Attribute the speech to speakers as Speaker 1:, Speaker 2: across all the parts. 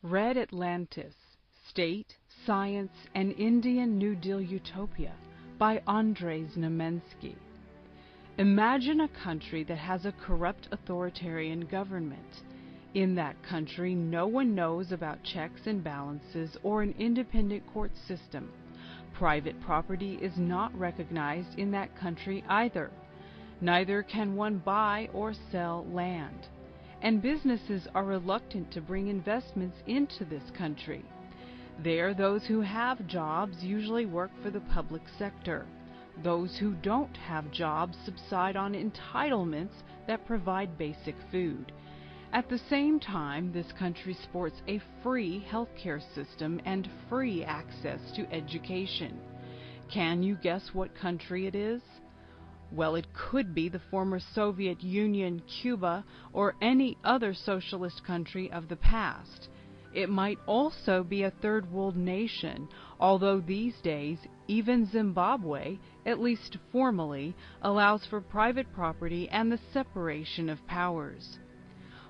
Speaker 1: Red Atlantis, State, Science, and Indian New Deal Utopia by Andre Znamenski. Imagine a country that has a corrupt authoritarian government. In that country, no one knows about checks and balances or an independent court system. Private property is not recognized in that country either. Neither can one buy or sell land. And businesses are reluctant to bring investments into this country. There, those who have jobs usually work for the public sector. Those who don't have jobs subside on entitlements that provide basic food. At the same time, this country sports a free healthcare system and free access to education. Can you guess what country it is? Well, it could be the former Soviet Union, Cuba, or any other socialist country of the past. It might also be a third world nation, although these days even Zimbabwe, at least formally, allows for private property and the separation of powers.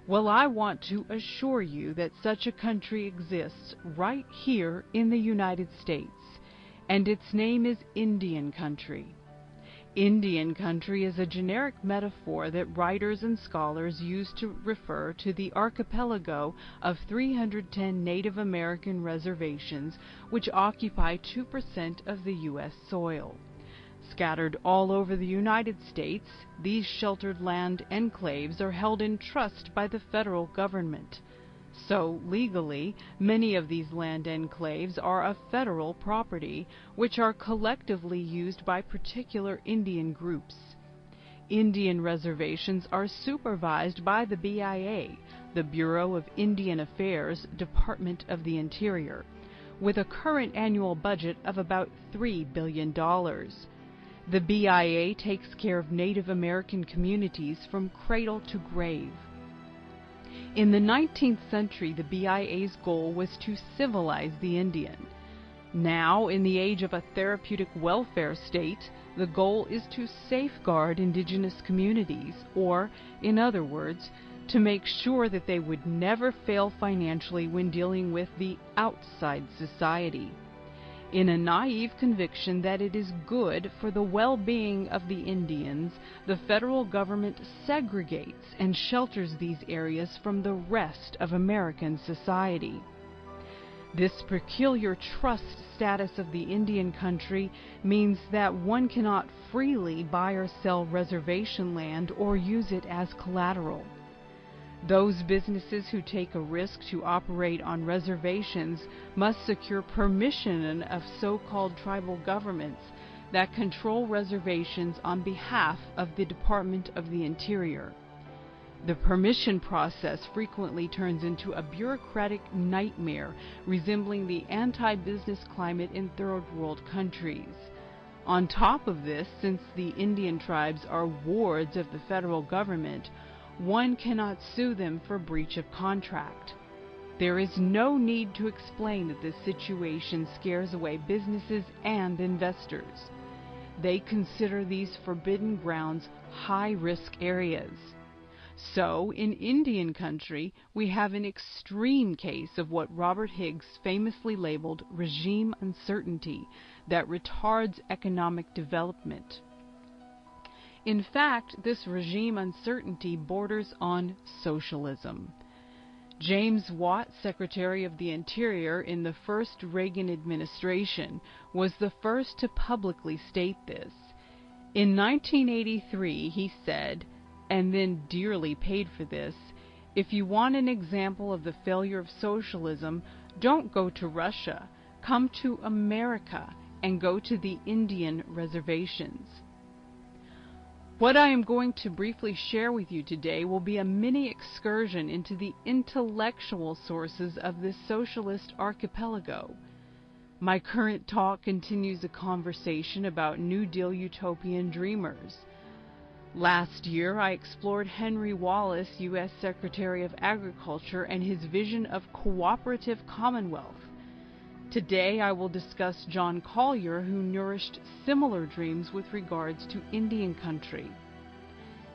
Speaker 1: Well, I want to assure you that such a country exists right here in the United States, and its name is Indian country. Indian country is a generic metaphor that writers and scholars use to refer to the archipelago of 310 Native American reservations which occupy 2% of the U.S. soil. Scattered all over the United States, these sheltered land enclaves are held in trust by the federal government. So, legally, many of these land enclaves are of federal property, which are collectively used by particular Indian groups. Indian reservations are supervised by the BIA, the Bureau of Indian Affairs, Department of the Interior, with a current annual budget of about $3 billion. The BIA takes care of Native American communities from cradle to grave. In the 19th century, the BIA's goal was to civilize the Indian. Now, in the age of a therapeutic welfare state, the goal is to safeguard indigenous communities, or, in other words, to make sure that they would never fail financially when dealing with the outside society. In a naive conviction that it is good for the well-being of the Indians, the federal government segregates and shelters these areas from the rest of American society. This peculiar trust status of the Indian country means that one cannot freely buy or sell reservation land or use it as collateral. Those businesses who take a risk to operate on reservations must secure permission of so-called tribal governments that control reservations on behalf of the Department of the Interior. The permission process frequently turns into a bureaucratic nightmare resembling the anti-business climate in third world countries. On top of this, since the Indian tribes are wards of the federal government, one cannot sue them for breach of contract. There is no need to explain that this situation scares away businesses and investors. They consider these forbidden grounds high-risk areas. So, in Indian country, we have an extreme case of what Robert Higgs famously labeled regime uncertainty that retards economic development. In fact, this regime uncertainty borders on socialism. James Watt, Secretary of the Interior in the first Reagan administration, was the first to publicly state this. In 1983, he said, and then dearly paid for this, "If you want an example of the failure of socialism, don't go to Russia. Come to America and go to the Indian reservations." What I am going to briefly share with you today will be a mini excursion into the intellectual sources of this socialist archipelago. My current talk continues a conversation about New Deal utopian dreamers. Last year, I explored Henry Wallace, U.S. Secretary of Agriculture, and his vision of cooperative commonwealth. Today I will discuss John Collier, who nourished similar dreams with regards to Indian country.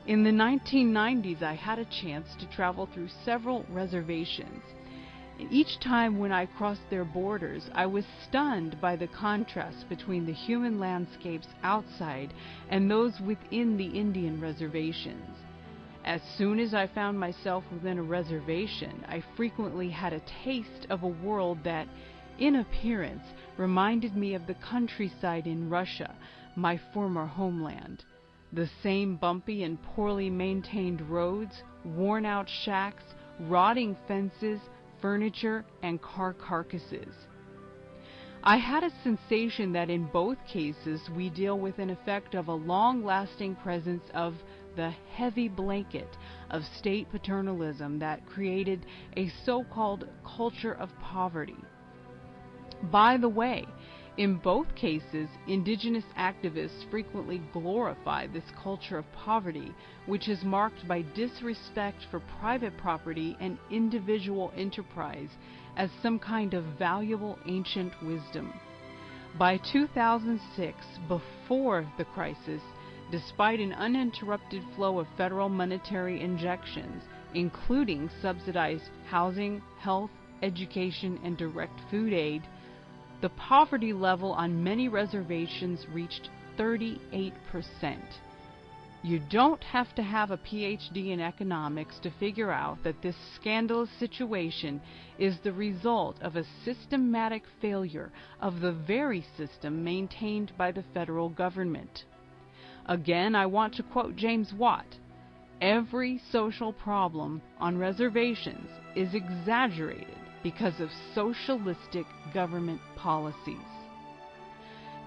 Speaker 1: In the 1990s, I had a chance to travel through several reservations. Each time when I crossed their borders, I was stunned by the contrast between the human landscapes outside and those within the Indian reservations. As soon as I found myself within a reservation, I frequently had a taste of a world that, in appearance, reminded me of the countryside in Russia, my former homeland. The same bumpy and poorly maintained roads, worn-out shacks, rotting fences, furniture, and car carcasses. I had a sensation that in both cases we deal with an effect of a long-lasting presence of the heavy blanket of state paternalism that created a so-called culture of poverty. By the way, in both cases, indigenous activists frequently glorify this culture of poverty, which is marked by disrespect for private property and individual enterprise as some kind of valuable ancient wisdom. By 2006, before the crisis, despite an uninterrupted flow of federal monetary injections, including subsidized housing, health, education, and direct food aid, the poverty level on many reservations reached 38%. You don't have to have a PhD in economics to figure out that this scandalous situation is the result of a systematic failure of the very system maintained by the federal government. Again, I want to quote James Watt. Every social problem on reservations is exaggerated because of socialistic government policies.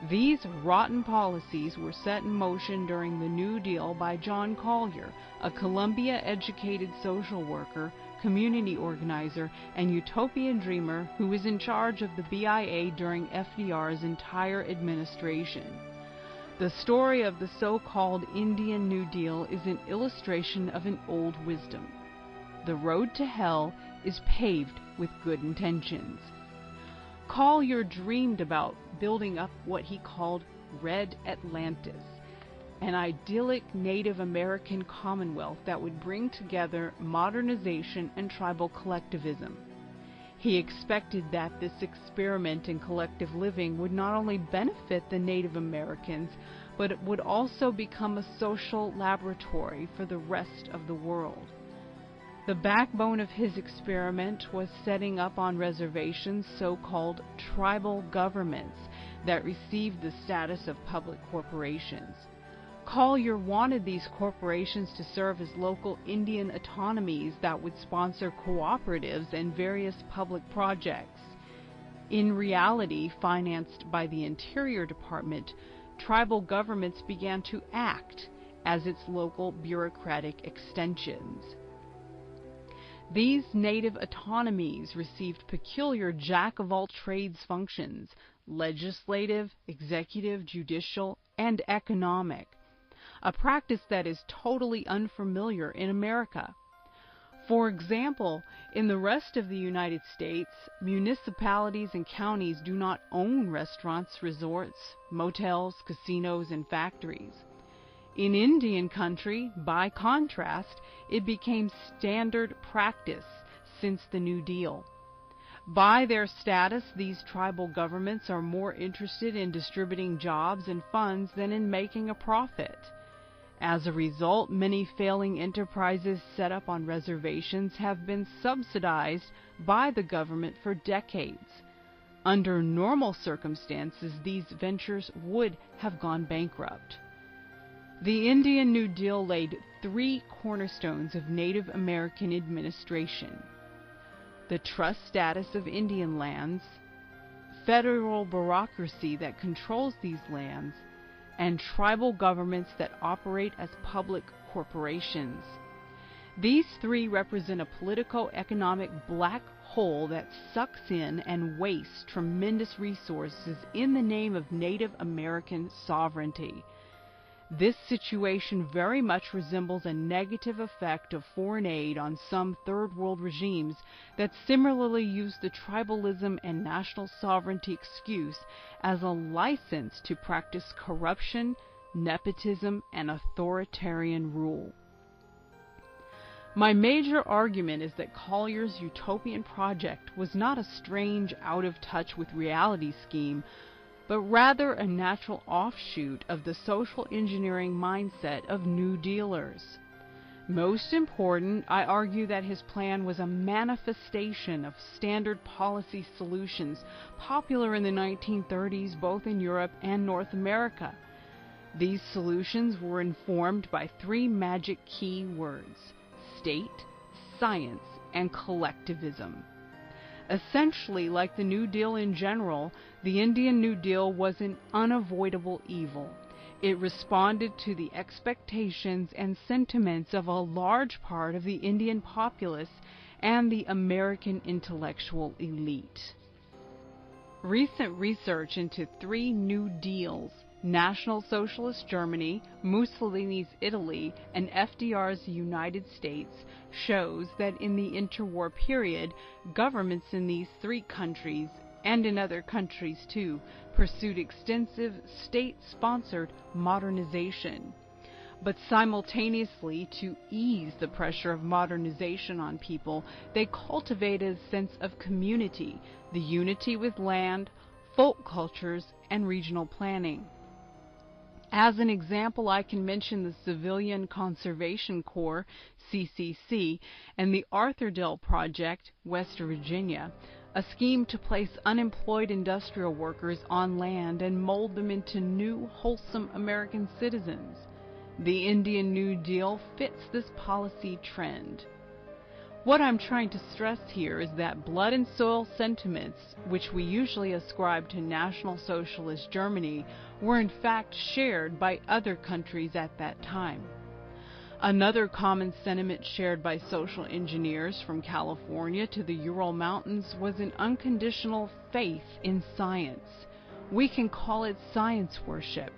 Speaker 1: These rotten policies were set in motion during the New Deal by John Collier, a Columbia-educated social worker, community organizer, and utopian dreamer who was in charge of the BIA during FDR's entire administration. The story of the so-called Indian New Deal is an illustration of an old wisdom. The road to hell is paved with good intentions. Collier dreamed about building up what he called Red Atlantis, an idyllic Native American commonwealth that would bring together modernization and tribal collectivism. He expected that this experiment in collective living would not only benefit the Native Americans, but it would also become a social laboratory for the rest of the world. The backbone of his experiment was setting up on reservations so-called tribal governments that received the status of public corporations. Collier wanted these corporations to serve as local Indian autonomies that would sponsor cooperatives and various public projects. In reality, financed by the Interior Department, tribal governments began to act as its local bureaucratic extensions. These native autonomies received peculiar jack-of-all-trades functions: legislative, executive, judicial, and economic, a practice that is totally unfamiliar in America. For example, in the rest of the United States, municipalities and counties do not own restaurants, resorts, motels, casinos, and factories. In Indian country, by contrast, it became standard practice since the New Deal. By their status, these tribal governments are more interested in distributing jobs and funds than in making a profit. As a result, many failing enterprises set up on reservations have been subsidized by the government for decades. Under normal circumstances, these ventures would have gone bankrupt. The Indian New Deal laid three cornerstones of Native American administration: the trust status of Indian lands, federal bureaucracy that controls these lands, and tribal governments that operate as public corporations. These three represent a politico-economic black hole that sucks in and wastes tremendous resources in the name of Native American sovereignty. This situation very much resembles a negative effect of foreign aid on some third world regimes that similarly use the tribalism and national sovereignty excuse as a license to practice corruption, nepotism, and authoritarian rule. My major argument is that Collier's utopian project was not a strange, out-of-touch with reality scheme, but rather a natural offshoot of the social engineering mindset of New Dealers. Most important, I argue that his plan was a manifestation of standard policy solutions popular in the 1930s both in Europe and North America. These solutions were informed by three magic key words: state, science, and collectivism. Essentially, like the New Deal in general, the Indian New Deal was an unavoidable evil. It responded to the expectations and sentiments of a large part of the Indian populace and the American intellectual elite. Recent research into three New Deals, National Socialist Germany, Mussolini's Italy, and FDR's United States, shows that in the interwar period, governments in these three countries, and in other countries too, pursued extensive state-sponsored modernization. But simultaneously, to ease the pressure of modernization on people, they cultivated a sense of community, the unity with land, folk cultures, and regional planning. As an example, I can mention the Civilian Conservation Corps, CCC, and the Arthurdale Project, West Virginia, a scheme to place unemployed industrial workers on land and mold them into new, wholesome American citizens. The Indian New Deal fits this policy trend. What I'm trying to stress here is that blood and soil sentiments, which we usually ascribe to National Socialist Germany, were in fact shared by other countries at that time. Another common sentiment shared by social engineers from California to the Ural Mountains was an unconditional faith in science. We can call it science worship.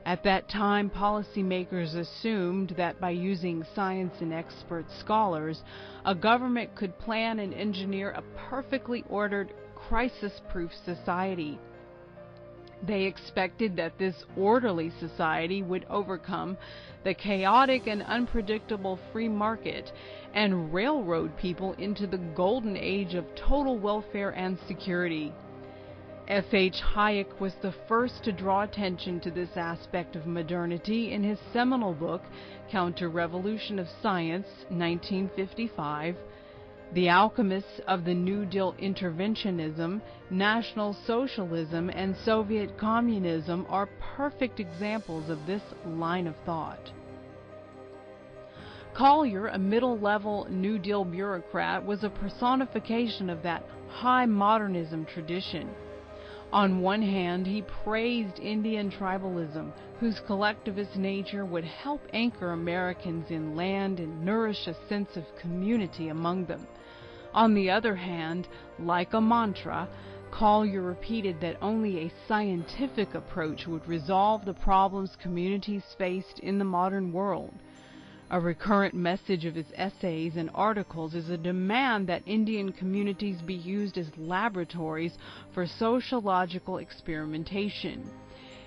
Speaker 1: At that time, policymakers assumed that by using science and expert scholars, a government could plan and engineer a perfectly ordered, crisis-proof society. They expected that this orderly society would overcome the chaotic and unpredictable free market and railroad people into the golden age of total welfare and security. F.H. Hayek was the first to draw attention to this aspect of modernity in his seminal book, Counter-Revolution of Science, 1955. The alchemists of the New Deal interventionism, National Socialism, and Soviet communism are perfect examples of this line of thought. Collier, a middle-level New Deal bureaucrat, was a personification of that high modernism tradition. On one hand, he praised Indian tribalism, whose collectivist nature would help anchor Americans in land and nourish a sense of community among them. On the other hand, like a mantra, Collier repeated that only a scientific approach would resolve the problems communities faced in the modern world. A recurrent message of his essays and articles is a demand that Indian communities be used as laboratories for sociological experimentation.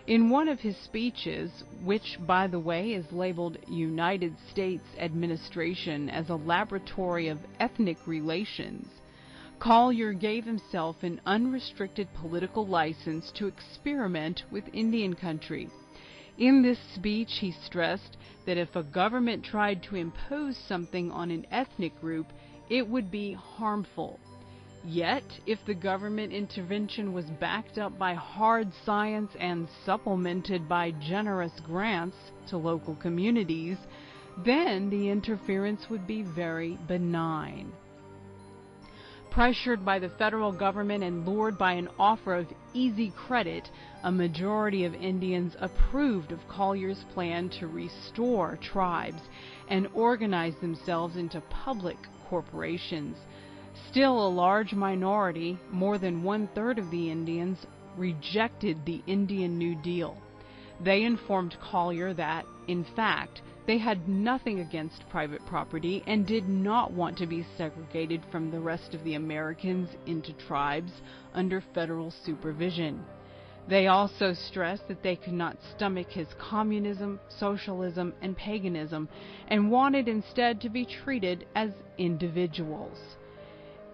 Speaker 1: In one of his speeches, which, by the way, is labeled United States Administration as a Laboratory of Ethnic Relations, Collier gave himself an unrestricted political license to experiment with Indian country. In this speech, he stressed that if a government tried to impose something on an ethnic group, it would be harmful. Yet, if the government intervention was backed up by hard science and supplemented by generous grants to local communities, then the interference would be very benign. Pressured by the federal government and lured by an offer of easy credit, a majority of Indians approved of Collier's plan to restore tribes and organize themselves into public corporations. Still, a large minority, more than one-third of the Indians, rejected the Indian New Deal. They informed Collier that, in fact, they had nothing against private property and did not want to be segregated from the rest of the Americans into tribes under federal supervision. They also stressed that they could not stomach his communism, socialism, and paganism, and wanted instead to be treated as individuals.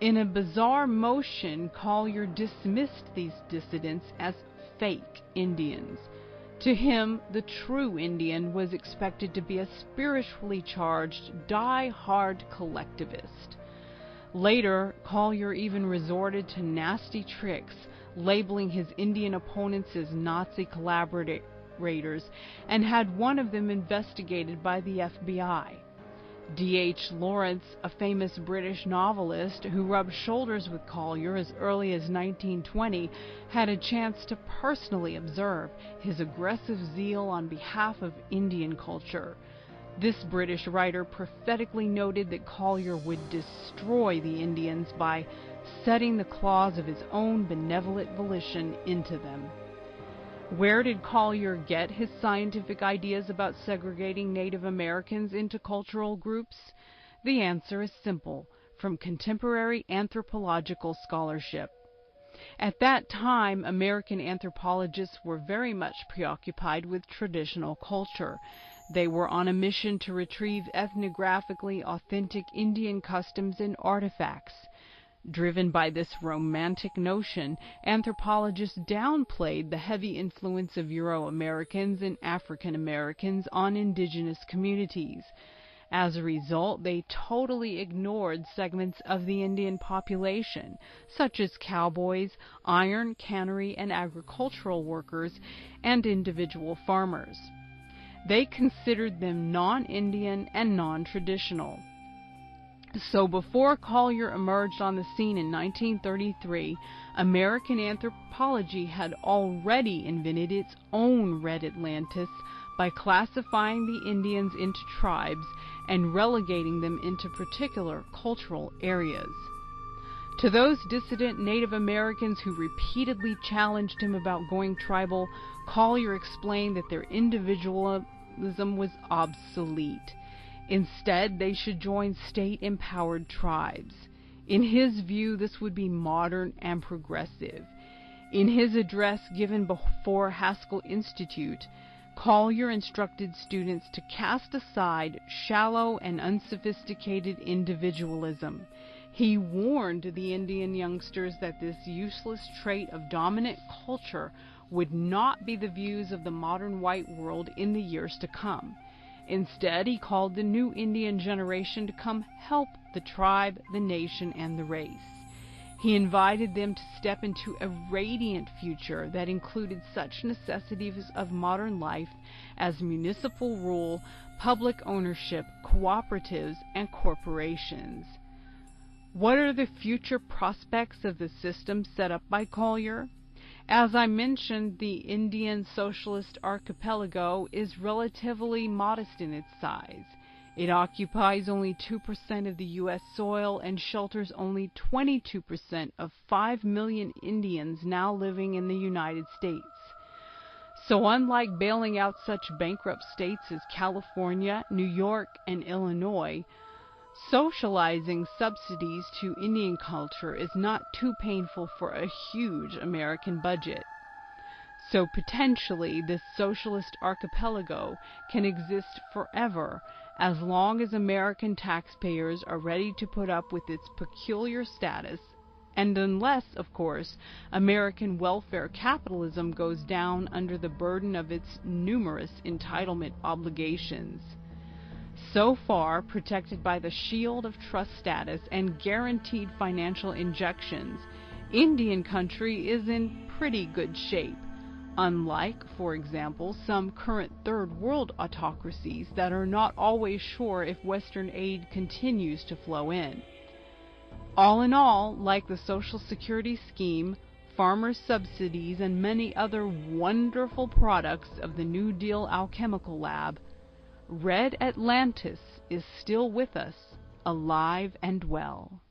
Speaker 1: In a bizarre motion, Collier dismissed these dissidents as fake Indians. To him, the true Indian was expected to be a spiritually charged, die-hard collectivist. Later, Collier even resorted to nasty tricks, labeling his Indian opponents as Nazi collaborators, and had one of them investigated by the FBI. D.H. Lawrence, a famous British novelist who rubbed shoulders with Collier as early as 1920, had a chance to personally observe his aggressive zeal on behalf of Indian culture. This British writer prophetically noted that Collier would destroy the Indians by setting the claws of his own benevolent volition into them. Where did Collier get his scientific ideas about segregating Native Americans into cultural groups? The answer is simple: from contemporary anthropological scholarship. At that time, American anthropologists were very much preoccupied with traditional culture. They were on a mission to retrieve ethnographically authentic Indian customs and artifacts. Driven by this romantic notion, anthropologists downplayed the heavy influence of Euro-Americans and African Americans on indigenous communities. As a result, they totally ignored segments of the Indian population, such as cowboys, iron, cannery, and agricultural workers, and individual farmers. They considered them non-Indian and non-traditional. So before Collier emerged on the scene in 1933, American anthropology had already invented its own Red Atlantis by classifying the Indians into tribes and relegating them into particular cultural areas. To those dissident Native Americans who repeatedly challenged him about going tribal, Collier explained that their individualism was obsolete. Instead, they should join state-empowered tribes. In his view, this would be modern and progressive. In his address given before Haskell Institute, Collier instructed students to cast aside shallow and unsophisticated individualism. He warned the Indian youngsters that this useless trait of dominant culture would not be the views of the modern white world in the years to come. Instead, he called the new Indian generation to come help the tribe, the nation, and the race. He invited them to step into a radiant future that included such necessities of modern life as municipal rule, public ownership, cooperatives, and corporations. What are the future prospects of the system set up by Collier? As I mentioned, the Indian socialist archipelago is relatively modest in its size. It occupies only 2% of the U.S. soil and shelters only 22% of 5 million Indians now living in the United States. So unlike bailing out such bankrupt states as California, New York, and Illinois, socializing subsidies to Indian culture is not too painful for a huge American budget. So potentially this socialist archipelago can exist forever as long as American taxpayers are ready to put up with its peculiar status, and unless, of course, American welfare capitalism goes down under the burden of its numerous entitlement obligations. So far, protected by the shield of trust status and guaranteed financial injections, Indian country is in pretty good shape, unlike, for example, some current third world autocracies that are not always sure if Western aid continues to flow in. All in all, like the Social Security scheme, farmers' subsidies, and many other wonderful products of the New Deal alchemical lab, Red Atlantis is still with us, alive and well.